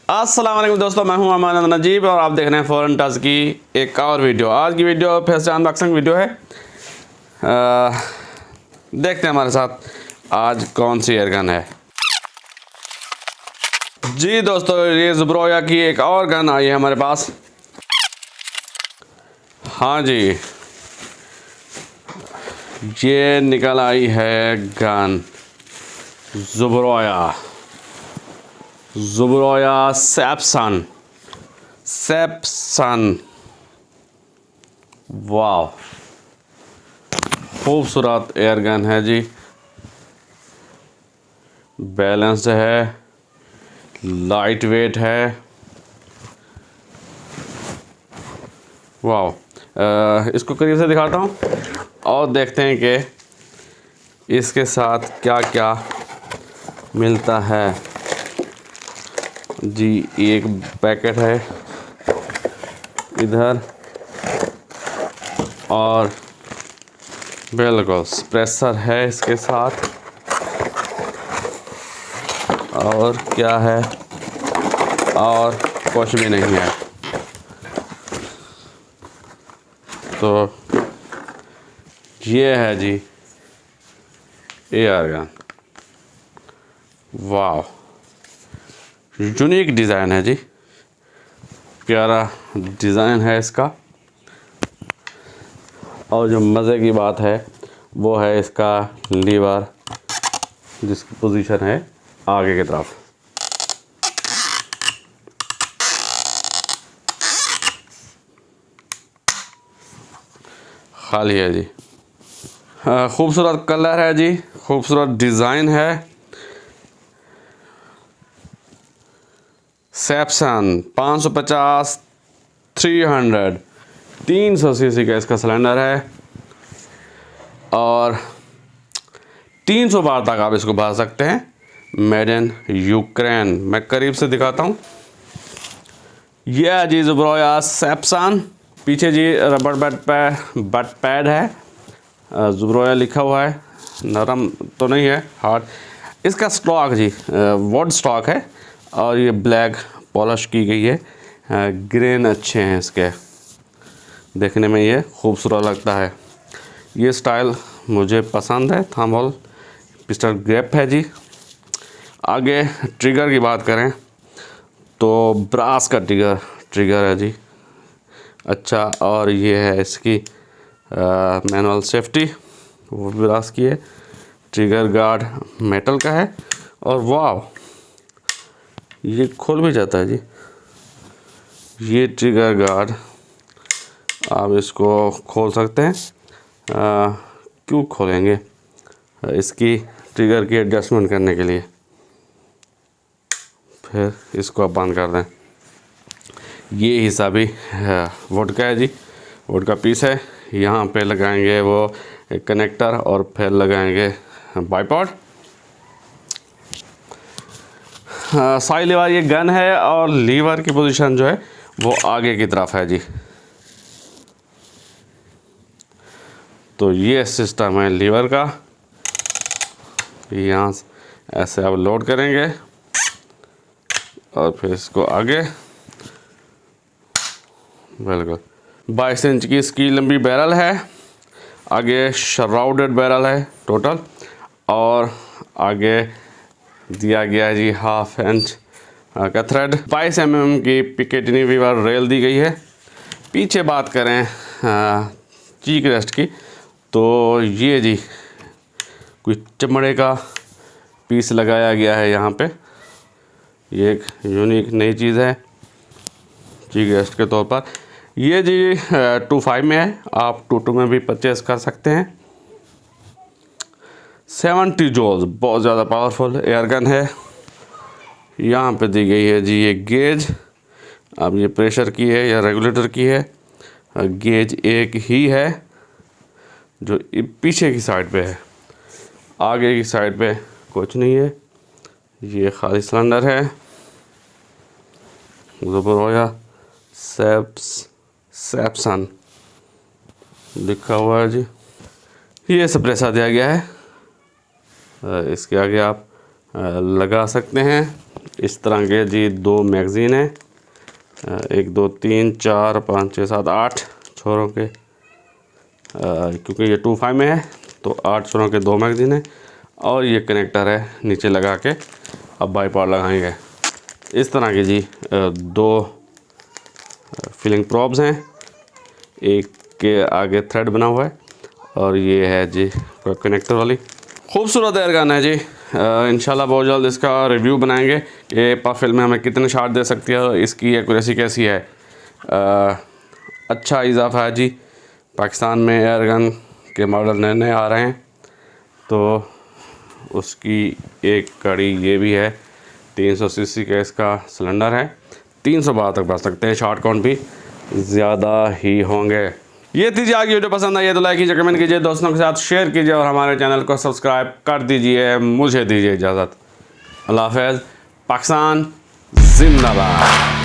अस्सलाम वालेकुम दोस्तों, मैं हूं अमान नजीब और आप देख रहे हैं फॉरेन टच की एक और वीडियो। आज की वीडियो फिर से अनबॉक्सिंग वीडियो है। देखते हैं हमारे साथ आज कौन सी एयरगन है। जी दोस्तों, ये ज़ुब्रोया की एक और गन आई है हमारे पास। हाँ जी, ये निकल आई है गन ज़ुब्रोया सैपसन। वाह, खूबसूरत एयरगन है जी, बैलेंस्ड है, लाइट वेट है। वाह, इसको करीब से दिखाता हूँ और देखते हैं कि इसके साथ क्या क्या मिलता है जी। एक पैकेट है इधर और बिल्कुल स्प्रेसर है इसके साथ। और क्या है? और कुछ भी नहीं है। तो ये है जी एयरगन। वाह, यूनिक डिज़ाइन है जी, प्यारा डिज़ाइन है इसका। और जो मज़े की बात है वो है इसका लीवर, जिसकी पोजीशन है आगे की तरफ। खाली है जी। खूबसूरत कलर है जी, खूबसूरत डिज़ाइन है। सैपसन 550 300 सीसी का इसका सिलेंडर है और 300 बार तक आप इसको भर सकते हैं। Made in Ukraine. मैं करीब से दिखाता हूँ। यह है जी ज़ुब्रोया सैपसन। पीछे जी रबड़ बट पैड है, ज़ुब्रोया लिखा हुआ है। नरम तो नहीं है, हार्ड। इसका स्टॉक जी वुड स्टॉक है और ये ब्लैक पॉलिश की गई है। ग्रेन अच्छे हैं इसके, देखने में ये खूबसूरत लगता है। ये स्टाइल मुझे पसंद है। थंब होल पिस्टल ग्रिप है जी। आगे ट्रिगर की बात करें तो ब्रास का ट्रिगर है जी, अच्छा। और ये है इसकी मैनुअल सेफ्टी, वो भी ब्रास की है। ट्रिगर गार्ड मेटल का है और वाह, ये खोल भी जाता है जी। ये ट्रिगर गार्ड आप इसको खोल सकते हैं। क्यों खोलेंगे? इसकी ट्रिगर की एडजस्टमेंट करने के लिए। फिर इसको आप बंद कर दें। ये हिस्सा भी वुड का है जी, वुड का पीस है। यहाँ पे लगाएंगे वो एक कनेक्टर और फिर लगाएंगे बाइपॉड। साइड लीवर ये गन है और लीवर की पोजीशन जो है वो आगे की तरफ है जी। तो ये सिस्टम है लीवर का। यहाँ ऐसे आप लोड करेंगे और फिर इसको आगे। बिल्कुल 22 इंच की इसकी लंबी बैरल है। आगे शराउडेड बैरल है टोटल। और आगे दिया गया है जी 1/2 इंच का थ्रेड। 22 mm की पिकेटिनी वीवर रेल दी गई है। पीछे बात करें चीक रेस्ट की तो ये जी कोई चमड़े का पीस लगाया गया है यहाँ पे। ये एक यूनिक नई चीज़ है चीक रेस्ट के तौर पर। ये जी 2.5 में है, आप 2.2 में भी परचेस कर सकते हैं। 70 जूल्स, बहुत ज़्यादा पावरफुल एयरगन है। यहाँ पे दी गई है जी ये गेज। अब ये प्रेशर की है या रेगुलेटर की है। गेज एक ही है जो पीछे की साइड पे है, आगे की साइड पे कुछ नहीं है। ये खाली सिलेंडर है। ज़ुब्रोया सैपसन लिखा हुआ है जी। ये सप्रेसर दिया गया है, इसके आगे आप लगा सकते हैं इस तरह के जी 2 मैगज़ीन है, 1 2 3 4 5 6 7 8 छोरों के, क्योंकि ये 2.5 में है तो 8 छोरों के 2 मैगज़ीन है। और ये कनेक्टर है नीचे लगा के, अब बाईपार लगाएंगे। इस तरह के जी 2 फिलिंग प्रॉब्स हैं, एक के आगे थ्रेड बना हुआ है और ये है जी कनेक्टर वाली। खूबसूरत एयरगन है जी। इंशाल्लाह बहुत जल्द इसका रिव्यू बनाएंगे। ये पाफिल में हमें कितने शॉट दे सकती है, इसकी एक्यूरेसी कैसी है। अच्छा इजाफा है जी। पाकिस्तान में एयरगन के मॉडल नए नए आ रहे हैं तो उसकी एक कड़ी ये भी है। 300 सीसी का इसका सिलेंडर है, 300 बार तक बढ़ सकते हैं, शॉट काउंट भी ज़्यादा ही होंगे। ये थी जी आगे वीडियो, पसंद आई है तो लाइक कीजिए, कमेंट कीजिए, दोस्तों के साथ शेयर कीजिए और हमारे चैनल को सब्सक्राइब कर दीजिए। मुझे दीजिए इजाज़त। अल्लाह हाफ़िज़। पाकिस्तान जिंदाबाद।